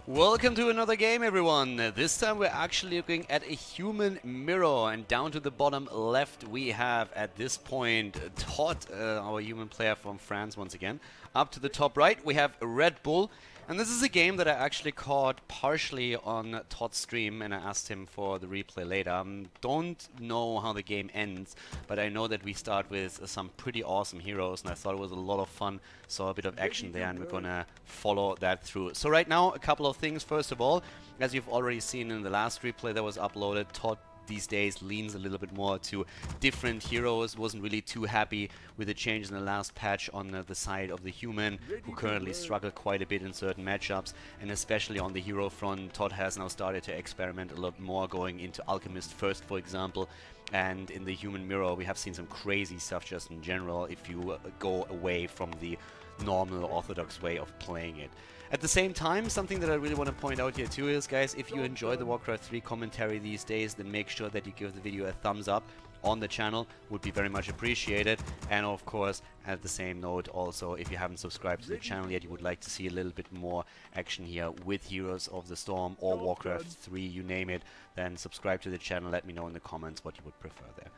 Welcome to another game, everyone. This time we're actually looking at a human mirror, and down to the bottom left we have at this point ToD, our human player from France once again. Up to the top right we have RedBull, and this is a game that I actually caught partially on ToD's stream, and I asked him for the replay later. Don't know how the game ends, but I know that we start with some pretty awesome heroes, and I thought it was a lot of fun. Saw a bit of action there, and we're gonna follow that through. So right now, a couple of things. First of all, as you've already seen in the last replay that was uploaded, ToD these days leans a little bit more to different heroes. Wasn't really too happy with the changes in the last patch on the side of the human, who currently struggle quite a bit in certain matchups, and especially on the hero front, ToD has now started to experiment a lot more, going into Alchemist first, for example. And in the human mirror we have seen some crazy stuff just in general if you go away from the normal orthodox way of playing it. At the same time, something that I really want to point out here too is, guys, if you enjoy the Warcraft 3 commentary these days, then make sure that you give the video a thumbs up on the channel. Would be very much appreciated. And of course, at the same note, also, if you haven't subscribed to the channel yet, you would like to see a little bit more action here with Heroes of the Storm or Warcraft 3, you name it, then subscribe to the channel. Let me know in the comments what you would prefer there.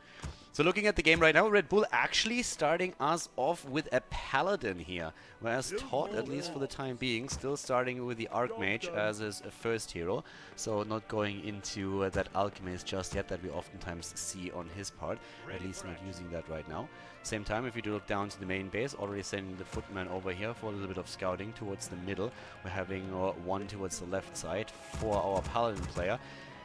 So looking at the game right now, RedBull actually starting us off with a Paladin here, whereas ToD, at least for the time being, still starting with the Archmage as his first hero, so not going into that Alchemist just yet that we oftentimes see on his part, at least not using that right now. Same time, if you do look down to the main base, already sending the footman over here for a little bit of scouting towards the middle. We're having one towards the left side for our Paladin player.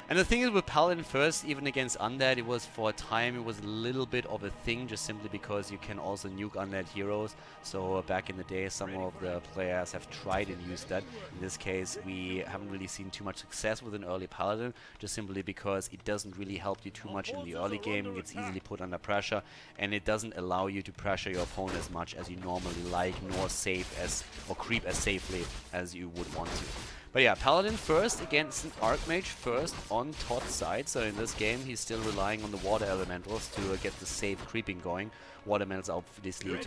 And the thing is, with Paladin first, even against Undead, it was for a time, it was a little bit of a thing, just simply because you can also nuke Undead heroes. So back in the day, some of the players have tried and used that. In this case, we haven't really seen too much success with an early Paladin, just simply because it doesn't really help you too much in the early game. It gets easily put under pressure, and it doesn't allow you to pressure your opponent as much as you normally like, nor safe as, or creep as safely as you would want to. But yeah, Paladin first against an Archmage first on ToD's side. So in this game, he's still relying on the water elementals to get the safe creeping going. Water elementals obviously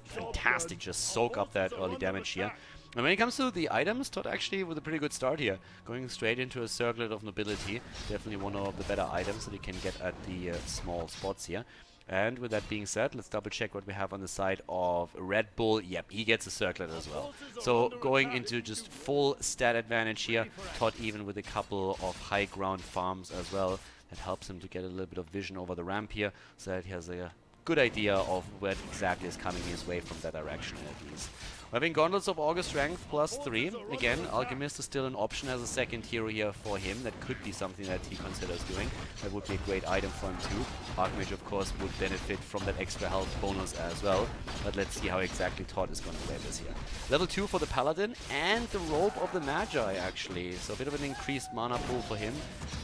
fantastic, just soak up that early damage here. And when it comes to the items, ToD actually with a pretty good start here, going straight into a Circlet of Nobility. Definitely one of the better items that you can get at the small spots here. And with that being said, let's double check what we have on the side of RedBull. Yep, he gets a Circlet as well. So going into just full stat advantage here. ToD even with a couple of high ground farms as well. That helps him to get a little bit of vision over the ramp here, so that he has a good idea of what exactly is coming his way from that direction at least. We're having Gauntlets of Augur Strength +3. Again, Alchemist is still an option as a second hero here for him. That could be something that he considers doing. That would be a great item for him too. Archmage, of course, would benefit from that extra health bonus as well. But let's see how exactly ToD is going to play this here. Level 2 for the Paladin and the Robe of the Magi, actually. So a bit of an increased mana pool for him.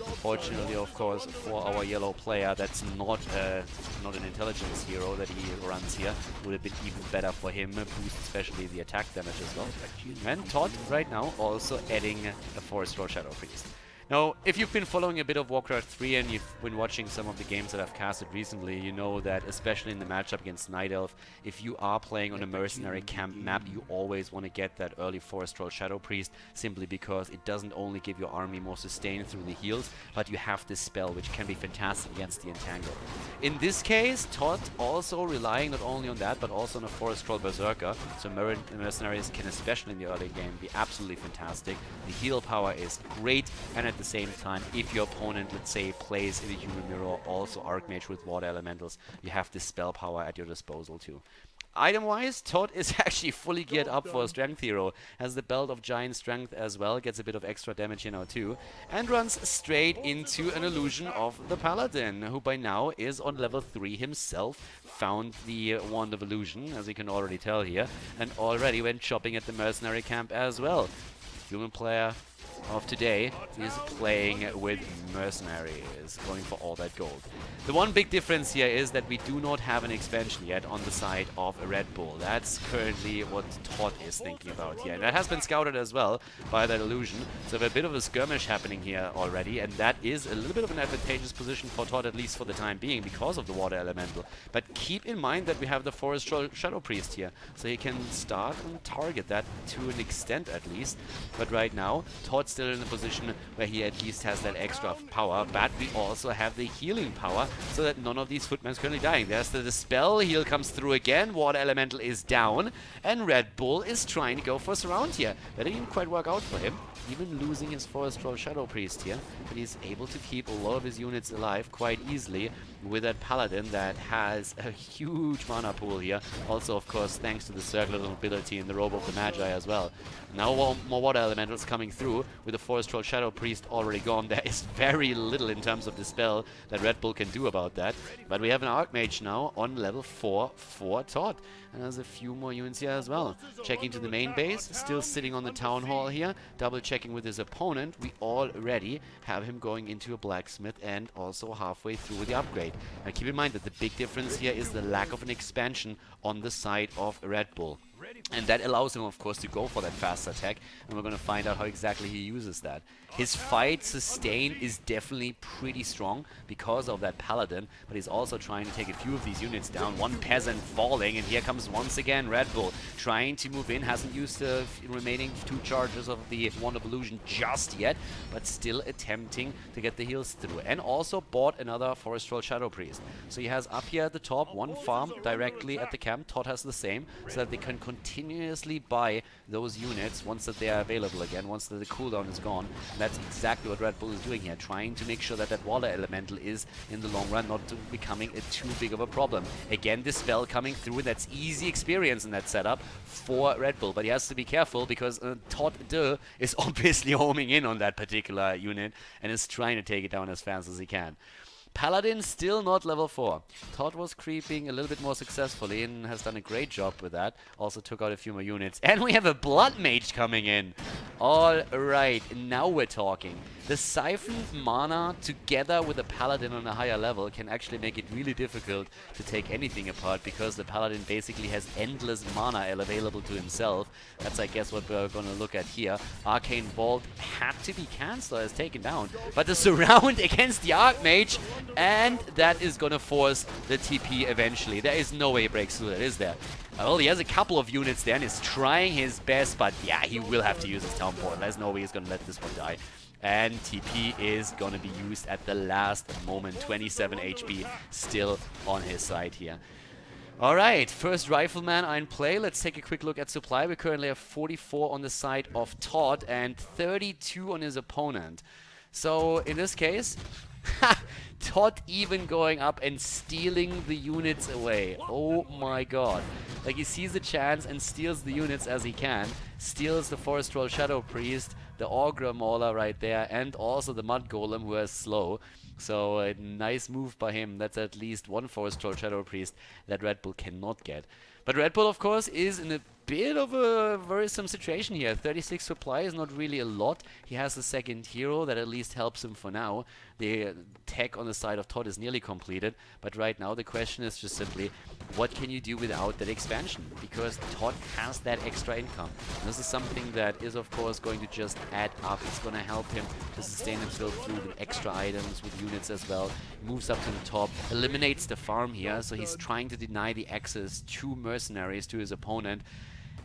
Unfortunately, of course, for our yellow player, that's not an intelligence hero that he runs here. Would have been even better for him, boost especially the attack damage as well. And ToD right now also adding a Forest Road Shadow Priest. Now, if you've been following a bit of Warcraft 3 and you've been watching some of the games that I've casted recently, you know that especially in the matchup against Night Elf, if you are playing on a mercenary camp map, you always want to get that early Forest Troll Shadow Priest, simply because it doesn't only give your army more sustain through the heals, but you have this spell which can be fantastic against the Entangle. In this case, ToD also relying not only on that, but also on a Forest Troll Berserker, so mercenaries can, especially in the early game, be absolutely fantastic. The heal power is great, and at the same time, if your opponent, let's say, plays in a human mirror, also Archmage with water elementals, you have this spell power at your disposal too. Item-wise, ToD is actually fully geared up for a Strength hero, has the Belt of Giant Strength as well, gets a bit of extra damage here now too, and runs straight into an illusion of the Paladin, who by now is on level 3 himself, found the Wand of Illusion, as you can already tell here, and already went shopping at the mercenary camp as well. Human player of today is playing with mercenaries, going for all that gold. The one big difference here is that we do not have an expansion yet on the side of RedBull. That's currently what ToD is thinking about here. And that has been scouted as well by that illusion. So we have a bit of a skirmish happening here already, and that is a little bit of an advantageous position for ToD, at least for the time being, because of the water elemental. But keep in mind that we have the Forest Shadow Priest here, so he can start and target that to an extent at least. But right now, ToD's still in a position where he at least has that extra power, but we also have the healing power, so that none of these footmen is currently dying. There's the Dispel, heal comes through again, Water Elemental is down, and RedBull is trying to go for a surround here. That didn't quite work out for him, even losing his Forest Troll Shadow Priest here, but he's able to keep a lot of his units alive quite easily with that Paladin that has a huge mana pool here. Also, of course, thanks to the circular ability in the Robe of the Magi as well. Now more Water Elementals coming through. With the Forest Troll Shadow Priest already gone, there is very little in terms of Dispel that RedBull can do about that. But we have an Archmage now on level 4 for ToD. And there's a few more units here as well. Checking to the main base, still sitting on the Town Hall here. Double checking with his opponent. We already have him going into a blacksmith and also halfway through with the upgrade. Now keep in mind that the big difference here is the lack of an expansion on the side of RedBull. And that allows him, of course, to go for that fast attack, and we're going to find out how exactly he uses that. His fight sustain is definitely pretty strong because of that Paladin, but he's also trying to take a few of these units down. One peasant falling, and here comes once again RedBull trying to move in. Hasn't used the remaining 2 charges of the Wand of Illusion just yet, but still attempting to get the heals through. And also bought another Forest Troll Shadow Priest. So he has up here at the top one farm directly at the camp. ToD has the same, so that they can continuously buy those units once that they are available again, once that the cooldown is gone. And that's exactly what RedBull is doing here, trying to make sure that that Water Elemental is, in the long run, not becoming too big of a problem. Again, this spell coming through, and that's easy experience in that setup for RedBull, but he has to be careful because ToD is obviously homing in on that particular unit and is trying to take it down as fast as he can. Paladin still not level 4. ToD was creeping a little bit more successfully and has done a great job with that. Also took out a few more units. And we have a Bloodmage coming in. Alright, now we're talking. The siphoned mana together with a Paladin on a higher level can actually make it really difficult to take anything apart, because the Paladin basically has endless mana available to himself. That's, I guess, what we're going to look at here. Arcane Vault had to be cancelled, as taken down. But the surround against the Archmage, and that is going to force the TP eventually. There is no way he breaks through that, is there? Well, he has a couple of units there and is trying his best, but yeah, he will have to use his Town Portal. There's no way he's going to let this one die. And TP is going to be used at the last moment. 27 HP still on his side here. Alright, first Rifleman in play. Let's take a quick look at supply. We currently have 44 on the side of ToD and 32 on his opponent. So, in this case, ToD even going up and stealing the units away. Oh my god. Like, he sees a chance and steals the units as he can. Steals the Forest Troll Shadow Priest, the Augur Mauler right there, and also the Mud Golem, who is slow. So a nice move by him. That's at least one Forest Troll Shadow Priest that RedBull cannot get. But RedBull, of course, is in a bit of a worrisome situation here. 36 supply is not really a lot. He has the second hero that at least helps him for now. The tech on the side of ToD is nearly completed, but right now the question is just simply, what can you do without that expansion? Because ToD has that extra income. And this is something that is, of course, going to just add up. It's going to help him to sustain himself through with extra items, with units as well. Moves up to the top, eliminates the farm here, so he's trying to deny the access to mercenaries to his opponent.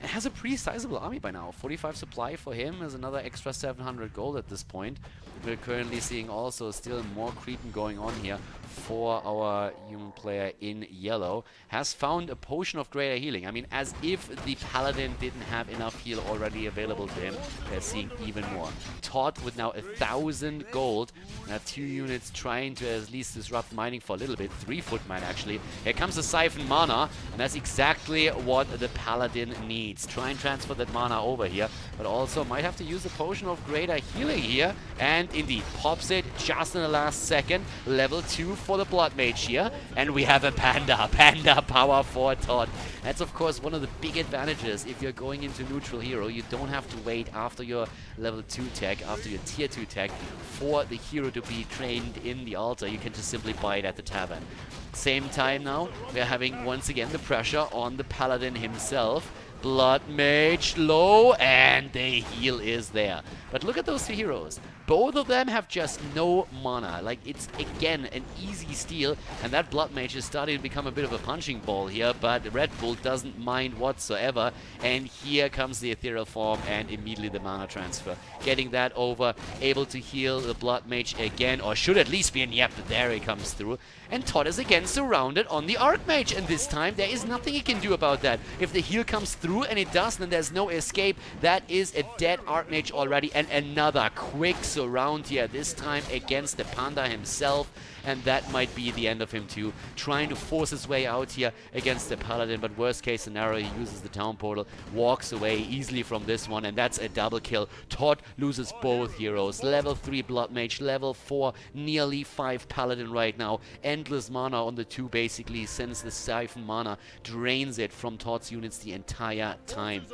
And has a pretty sizable army by now. 45 supply for him is another extra 700 gold at this point. We're currently seeing also still more creeping going on here for our human player in yellow. Has found a potion of greater healing. I mean, as if the Paladin didn't have enough heal already available to him. They're seeing even more. ToD with now 1,000 gold. Now 2 units trying to at least disrupt mining for a little bit. 3 foot mine actually. Here comes the siphon mana, and that's exactly what the Paladin needs. needs. Try and transfer that mana over here, but also might have to use a potion of greater healing here, and indeed pops it just in the last second. Level 2 for the Bloodmage here, and we have a Panda power for ToD. That's of course one of the big advantages if you're going into neutral hero. You don't have to wait after your level 2 tech, after your tier 2 tech, for the hero to be trained in the altar. You can just simply buy it at the tavern. Same time now, we're having once again the pressure on the Paladin himself. Bloodmage low, and the heal is there. But look at those two heroes. Both of them have just no mana. Like, it's again an easy steal, and that Bloodmage is starting to become a bit of a punching ball here, but RedBull doesn't mind whatsoever. And here comes the ethereal form and immediately the mana transfer. Getting that over, able to heal the Bloodmage again, or should at least be in, yep, there he comes through. And ToD is again surrounded on the Archmage, and this time there is nothing he can do about that. If the heal comes through, and it does, then there's no escape. That is a dead Archmage already, and another quick surround here, this time against the Panda himself, and that might be the end of him too. Trying to force his way out here against the Paladin, but worst case scenario, he uses the town portal, walks away easily from this one, and that's a double kill. ToD loses both heroes. Level 3 Bloodmage, level 4, nearly 5 Paladin right now. Endless mana on the 2 basically, since the Siphon mana drains it from ToD's units the entire time.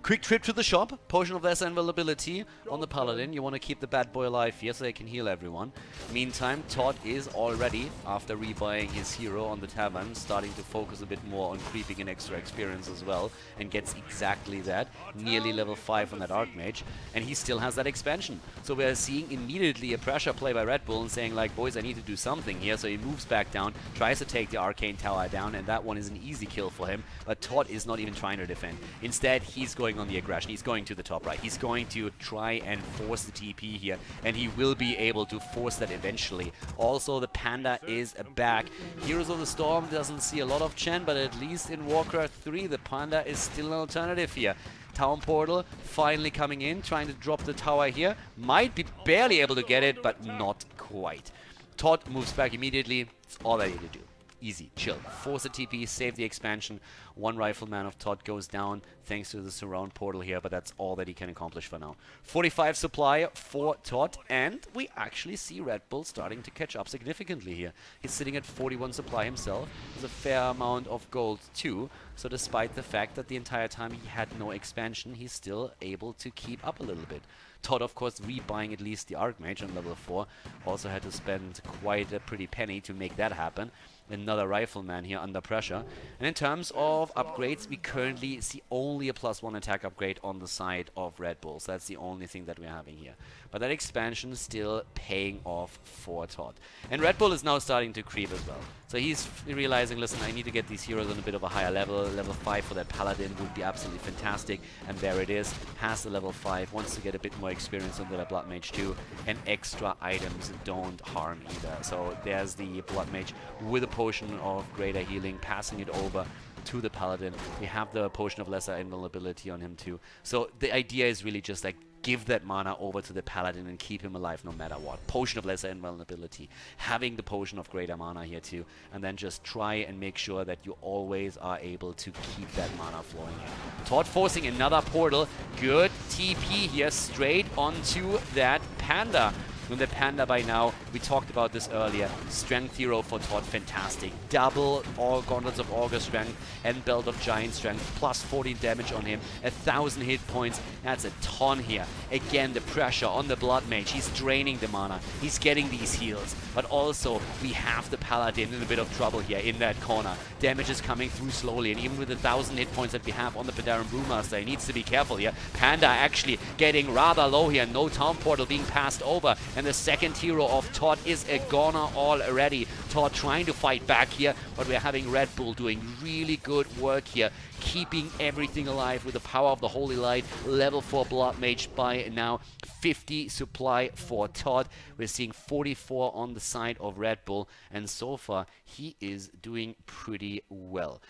Quick trip to the shop. Potion of Lesser Invulnerability on the Paladin. You want to keep the bad boy alive here so they can heal everyone. Meantime, ToD is already, after rebuying his hero on the tavern, starting to focus a bit more on creeping in extra experience as well, and gets exactly that. Nearly level 5 on that Archmage, and he still has that expansion. So we're seeing immediately a pressure play by RedBull and saying like, boys, I need to do something here. So he moves back down, tries to take the Arcane Tower down, and that one is an easy kill for him. But ToD is not even trying to defend. Instead, he's going on the aggression. He's going to the top right. He's going to try and force the TP here, and he will be able to force that eventually. Also, the Panda is back. Heroes of the Storm doesn't see a lot of Chen, but at least in WarCraft 3, the Panda is still an alternative here. Town portal finally coming in, trying to drop the tower here. Might be barely able to get it, but not quite. ToD moves back immediately. It's all they need to do. Easy, chill. Force a TP, save the expansion. One rifleman of ToD goes down thanks to the surround portal here, but that's all that he can accomplish for now. 45 supply for ToD, and we actually see RedBull starting to catch up significantly here. He's sitting at 41 supply himself. There's a fair amount of gold too, so despite the fact that the entire time he had no expansion, he's still able to keep up a little bit. ToD, of course, rebuying at least the Archmage on level 4. Also had to spend quite a pretty penny to make that happen. Another rifleman here under pressure. And in terms of upgrades, we currently see only a +1 attack upgrade on the side of RedBull. So that's the only thing that we're having here. But that expansion is still paying off for ToD. And RedBull is now starting to creep as well. So he's realizing, listen, I need to get these heroes on a bit of a higher level. Level 5 for that Paladin would be absolutely fantastic. And there it is. Has the level 5. Wants to get a bit more experience under the Bloodmage too. And extra items don't harm either. So there's the Bloodmage with a potion of greater healing, passing it over to the Paladin. We have the potion of lesser invulnerability on him too. So the idea is really just like, give that mana over to the Paladin and keep him alive no matter what. Potion of lesser invulnerability. Having the potion of greater mana here too. And then just try and make sure that you always are able to keep that mana flowing in. ToD forcing another portal. Good TP here straight onto that Panda. And the Panda by now, we talked about this earlier, strength hero for ToD, fantastic. Double all Gauntlets of Augur strength and Belt of Giant strength, plus 14 damage on him, 1000 hit points, that's a ton here. Again, the pressure on the Bloodmage, he's draining the mana, he's getting these heals, but also we have the Paladin in a bit of trouble here in that corner. Damage is coming through slowly, and even with the 1000 hit points that we have on the Paladin Brewmaster, he needs to be careful here. Panda actually getting rather low here, no town portal being passed over. And the second hero of ToD is a goner already. ToD trying to fight back here, but we're having RedBull doing really good work here, keeping everything alive with the power of the Holy Light. Level 4 Bloodmage by now. 50 supply for ToD. We're seeing 44 on the side of RedBull, and so far he is doing pretty well.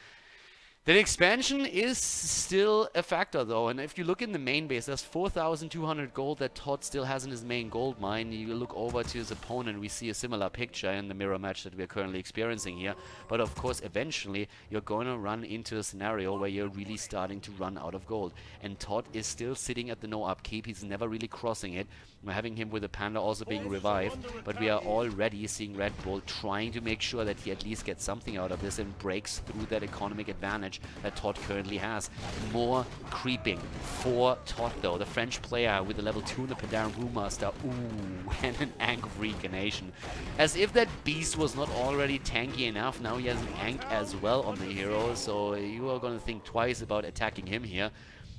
The expansion is still a factor though, and if you look in the main base, there's 4,200 gold that ToD still has in his main gold mine. You look over to his opponent, we see a similar picture in the mirror match that we're currently experiencing here. But of course, eventually, you're going to run into a scenario where you're really starting to run out of gold. And ToD is still sitting at the no upkeep, he's never really crossing it. We're having him with the Panda also being revived, but we are already seeing RedBull trying to make sure that he at least gets something out of this and breaks through that economic advantage that ToD currently has. More creeping for ToD though. The French player with the level 2 in the Paladin Bloodmage. Ooh, and an Ankh of Reincarnation. As if that beast was not already tanky enough, now he has an Ankh as well on the hero, so you are going to think twice about attacking him here.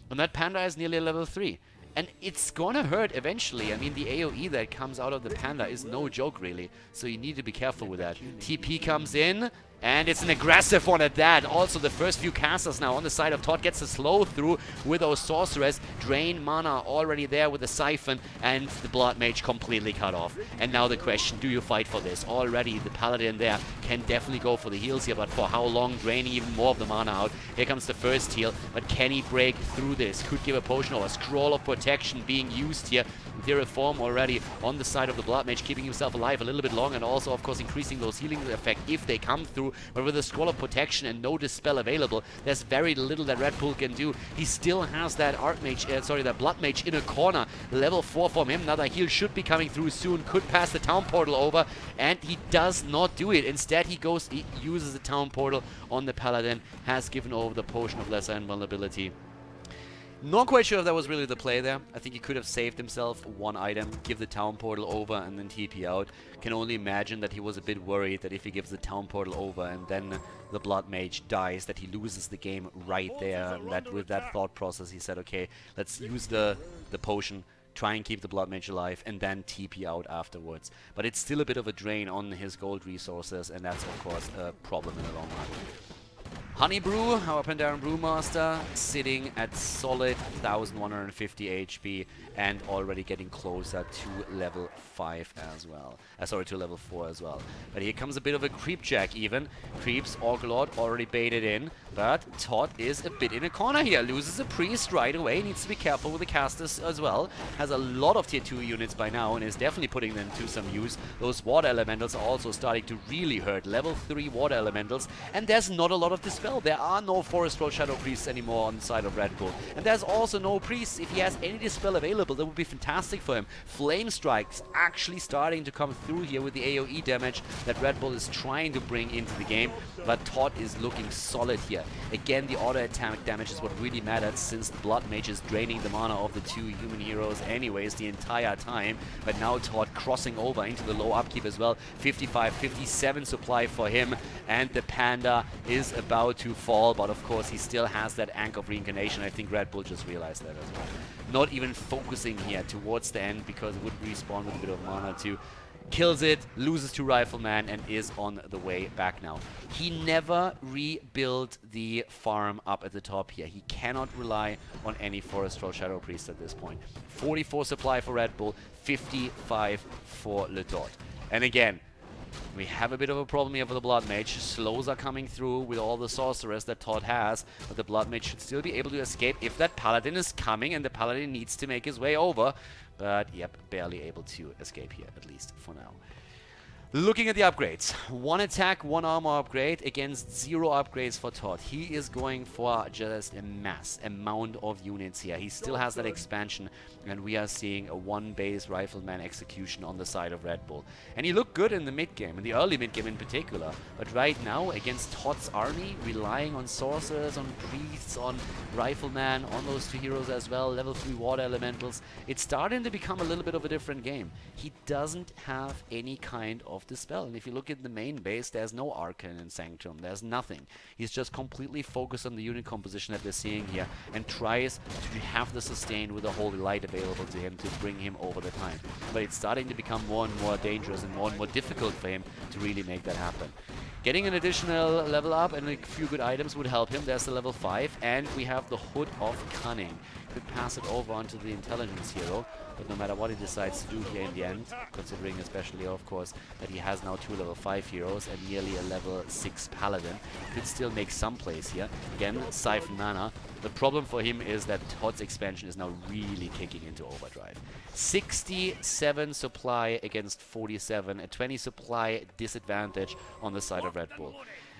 And that Panda is nearly level 3. And it's gonna hurt eventually. I mean, the AoE that comes out of the Panda is no joke, really. So you need to be careful with that. TP comes in, and it's an aggressive one at that. Also, the first few casters now on the side of ToD gets a slow through with those sorcerers. Drain mana already there with the Siphon, and the Blood Mage completely cut off. And now the question, do you fight for this? Already, the Paladin there can definitely go for the heals here, but for how long? Draining even more of the mana out. Here comes the first heal, but can he break through this? Could give a potion or a scroll of protection being used here. Ethereal Form already on the side of the Blood Mage, keeping himself alive a little bit longer, and also, of course, increasing those healing effect if they come through. But with a Scroll of Protection and no Dispel available, there's very little that RedBull can do. He still has that that Blood Mage in a corner. Level 4 from him. Another heal should be coming through soon. Could pass the Town Portal over, and he does not do it. Instead, he uses the Town Portal on the Paladin, has given over the Potion of Lesser Invulnerability. Not quite sure if that was really the play there. I think he could have saved himself one item, give the Town Portal over, and then TP out. Can only imagine that he was a bit worried that if he gives the Town Portal over and then the Blood Mage dies, that he loses the game right there. And that with that thought process, he said, okay, let's use the potion, try and keep the Blood Mage alive, and then TP out afterwards. But it's still a bit of a drain on his gold resources, and that's, of course, a problem in the long run. Honeybrew, our Paladin Brewmaster, sitting at solid 1150 HP and already getting closer to level 5 as well. Sorry, to level 4 as well. But here comes a bit of a creep jack even. Creeps, Orglord already baited in, but ToD is a bit in a corner here. Loses a priest right away, needs to be careful with the casters as well. Has a lot of tier 2 units by now and is definitely putting them to some use. Those water elementals are also starting to really hurt. Level 3 water elementals, and there's not a lot of dispel. There are no Forest Troll Shadow Priests anymore on the side of RedBull. And there's also no priests. If he has any dispel available, that would be fantastic for him. Flame Strike's actually starting to come through here with the AoE damage that RedBull is trying to bring into the game. But ToD is looking solid here. Again, the auto attack damage is what really matters, since the Blood Mage is draining the mana of the two human heroes anyways the entire time. But now ToD crossing over into the low upkeep as well. 55, 57 supply for him. And the Panda is about to fall, but of course he still has that Ankh of Reincarnation. I think RedBull just realized that as well. Not even focusing here towards the end because it would respawn with a bit of mana too. Kills it, loses to Rifleman, and is on the way back now. He never rebuilt the farm up at the top here. He cannot rely on any Forest Troll Shadow Priest at this point. 44 supply for RedBull, 55 for LeDot. And again, we have a bit of a problem here for the Blood Mage. Slows are coming through with all the sorcerers that ToD has, but the Blood Mage should still be able to escape if that Paladin is coming, and the Paladin needs to make his way over. But, yep, barely able to escape here, at least for now. Looking at the upgrades, 1 attack, 1 armor upgrade against 0 upgrades for ToD. He is going for just a mass amount of units here. He still has that expansion, and we are seeing a 1 base Rifleman execution on the side of RedBull. And he looked good in the mid game, in the early mid game in particular. But right now, against ToD's army, relying on sorcerers, on priests, on Rifleman, on those 2 heroes as well, level 3 water elementals, it's starting to become a little bit of a different game. He doesn't have any kind of dispel, and if you look at the main base, there's no Arcane and Sanctum, there's nothing. He's just completely focused on the unit composition that we're seeing here and tries to have the sustain with the Holy Light available to him to bring him over the time. But it's starting to become more and more dangerous and more difficult for him to really make that happen. Getting an additional level up and a few good items would help him. There's the level 5, and we have the Hood of Cunning. could pass it over onto the intelligence hero. But no matter what he decides to do here in the end, considering especially, of course, that he has now 2 level 5 heroes and nearly a level 6 paladin, could still make some plays here. Again, siphon mana. The problem for him is that ToD's expansion is now really kicking into overdrive. 67 supply against 47, a 20 supply disadvantage on the side of Red Bull.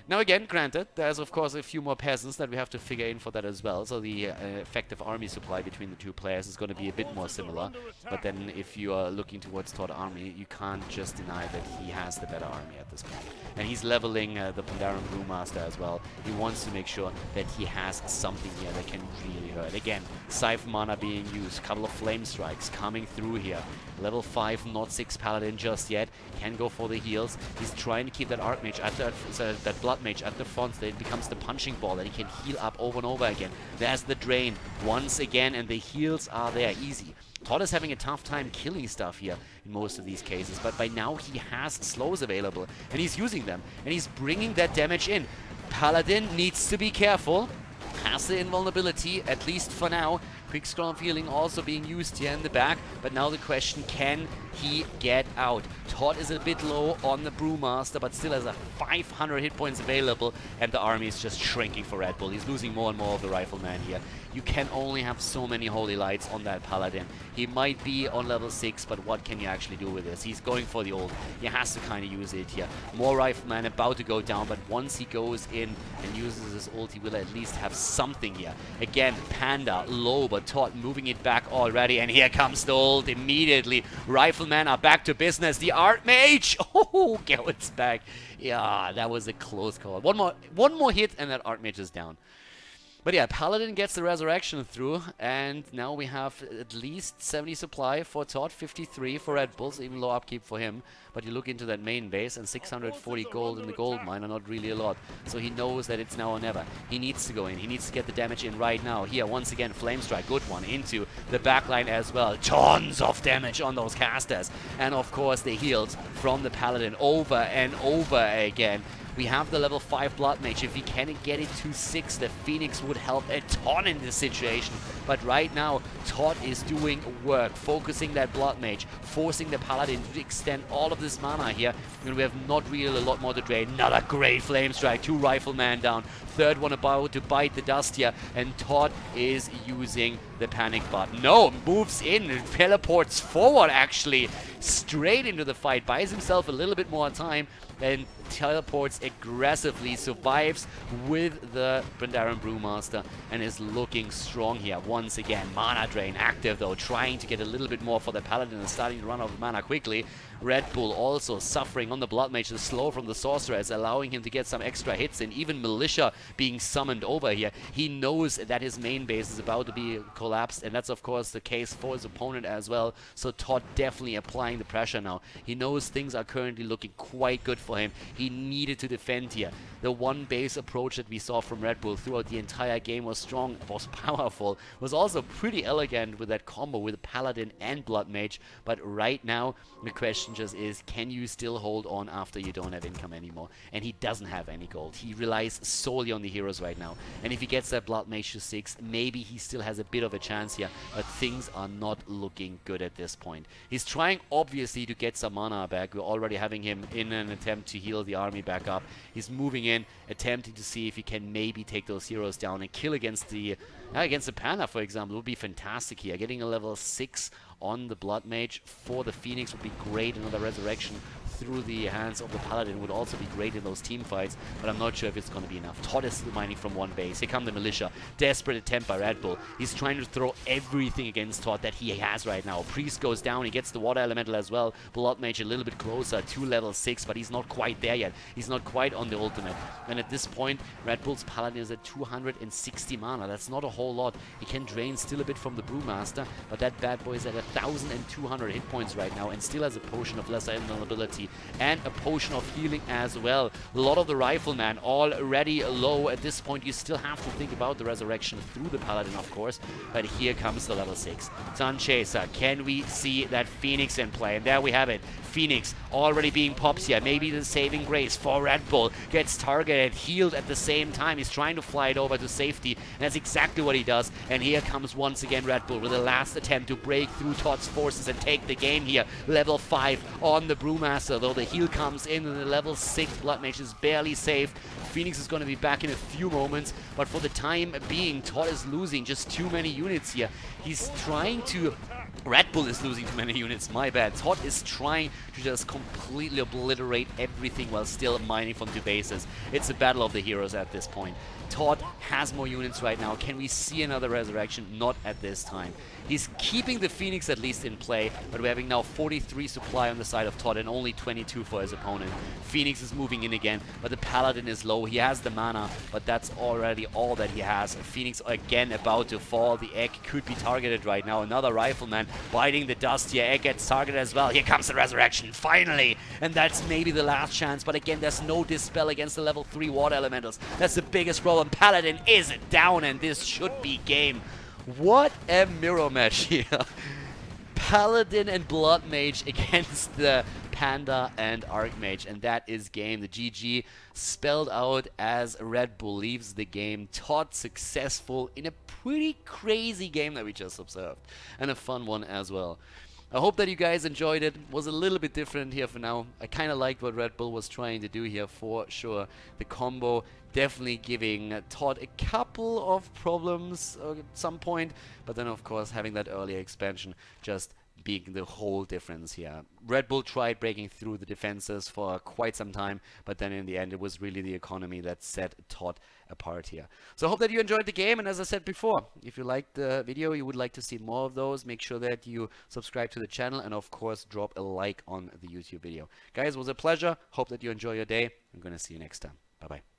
Now again, granted, there's of course a few more peasants that we have to figure in for that as well, so the effective army supply between the two players is going to be a bit more similar. But then if you are looking towards ToD army, you can't just deny that he has the better army at this point. And he's leveling the Paladin Brewmaster as well. He wants to make sure that he has something here that can really hurt. Again, Siphon mana being used, couple of flame strikes coming through here. Level 5, not 6 paladin just yet. Can go for the heals. He's trying to keep that Archmage at that Bloodmage at the front, so it becomes the punching ball that he can heal up over and over again. There's the drain once again, and the heals are there easy. ToD is having a tough time killing stuff here in most of these cases, but by now he has slows available, and he's using them, and he's bringing that damage in. Paladin needs to be careful. Has the invulnerability, at least for now. Quick scroll of healing also being used here in the back, but now the question, can he get out? ToD is a bit low on the Brewmaster, but still has a 500 hit points available, and the army is just shrinking for Red Bull. He's losing more and more of the Rifleman here. You can only have so many Holy Lights on that Paladin. He might be on level 6, but what can you actually do with this? He's going for the ult. He has to kind of use it here. More Rifleman about to go down, but once he goes in and uses his ult, he will at least have something here. Again, Panda low, but ToD moving it back already, and here comes the ult immediately. Riflemen are back to business. The Archmage! Oh, it's back. Yeah, that was a close call. One more hit, and that Archmage is down. But yeah, Paladin gets the resurrection through, and now we have at least 70 supply for ToD, 53 for Red Bulls, even low upkeep for him. But you look into that main base, and 640 gold in the gold mine are not really a lot. So he knows that it's now or never. He needs to go in. He needs to get the damage in right now. Here, once again, Flame Strike, good one, into the backline as well. Tons of damage on those casters. And of course, the heals from the Paladin over and over again. We have the level 5 Bloodmage. If we can get it to 6, the Phoenix would help a ton in this situation. But right now, ToD is doing work, focusing that Bloodmage, forcing the Paladin to extend all of this mana here. And we have not really a lot more to drain. Not a great Flame Strike, 2 Rifleman down. Third one about to bite the dust here. And ToD is using the panic button. No, moves in and teleports forward actually, straight into the fight. Buys himself a little bit more time and teleports aggressively, survives with the Paladin Brewmaster, and is looking strong here. Once again, mana drain active though, trying to get a little bit more for the Paladin and starting to run out of mana quickly. Red Bull also suffering on the Bloodmage. The slow from the Sorcerer is allowing him to get some extra hits, and even Militia being summoned over here. He knows that his main base is about to be collapsed, and that's of course the case for his opponent as well. So ToD definitely applying the pressure now. He knows things are currently looking quite good for him. He needed to defend here. The one base approach that we saw from Red Bull throughout the entire game was strong, was powerful, was also pretty elegant with that combo with Paladin and Bloodmage. But right now, the question just is, can you still hold on after you don't have income anymore? And he doesn't have any gold. He relies solely on the heroes right now. And if he gets that Bloodmage to 6, maybe he still has a bit of a chance here, but things are not looking good at this point. He's trying, obviously, to get some mana back. We're already having him in an attempt to heal the army back up. He's moving in, attempting to see if he can maybe take those heroes down and kill against the Panda, for example, would be fantastic here. Getting a level 6 on the Bloodmage for the Phoenix would be great. Another resurrection through the hands of the Paladin would also be great in those team fights, but I'm not sure if it's going to be enough. ToD is still mining from one base. Here come the Militia. Desperate attempt by Red Bull. He's trying to throw everything against ToD that he has right now. Priest goes down. He gets the Water Elemental as well. Bloodmage a little bit closer to level 6, but he's not quite there yet. He's not quite on the ultimate. And at this point, Red Bull's Paladin is at 260 mana. That's not a whole lot. He can drain still a bit from the Brewmaster, but that bad boy is at 1,200 hit points right now and still has a potion of lesser invulnerability. and a potion of healing as well. A lot of the Rifleman already low. At this point, you still have to think about the resurrection through the Paladin, of course, but here comes the level 6. Sunchaser, can we see that Phoenix in play? And there we have it. Phoenix already being pops here. Maybe the saving grace for RedBull. Gets targeted, healed at the same time. He's trying to fly it over to safety, and that's exactly what he does. And here comes once again RedBull with the last attempt to break through ToD's forces and take the game here. Level 5 on the Brewmaster, though the heal comes in, and the level 6 Bloodmage is barely safe. Phoenix is going to be back in a few moments, but for the time being, ToD is losing just too many units here. He's trying to... RedBull is losing too many units, my bad. ToD is trying to just completely obliterate everything while still mining from 2 bases. It's a battle of the heroes at this point. ToD has more units right now. Can we see another resurrection? Not at this time. He's keeping the Phoenix at least in play, but we're having now 43 supply on the side of ToD and only 22 for his opponent. Phoenix is moving in again, but the Paladin is low. He has the mana, but that's already all that he has. Phoenix again about to fall. The egg could be targeted right now. Another Rifleman biting the dust here. Egg gets targeted as well. Here comes the resurrection, finally! And that's maybe the last chance, but again, there's no dispel against the level 3 water elementals. That's the biggest problem. Paladin is down, and this should be game. What a mirror match here. Paladin and Bloodmage against the Panda and Archmage, and that is game. The GG spelled out as RedBull leaves the game. ToD successful in a pretty crazy game that we just observed, and a fun one as well. I hope that you guys enjoyed it. It was a little bit different here for now. I kind of liked what RedBull was trying to do here for sure. The combo definitely giving ToD a couple of problems at some point, but then of course having that earlier expansion just being the whole difference here. RedBull tried breaking through the defenses for quite some time, but then in the end it was really the economy that set ToD apart here. So I hope that you enjoyed the game, and as I said before, if you liked the video, you would like to see more of those, make sure that you subscribe to the channel, and of course drop a like on the YouTube video. Guys, it was a pleasure. Hope that you enjoy your day. I'm gonna see you next time. Bye bye.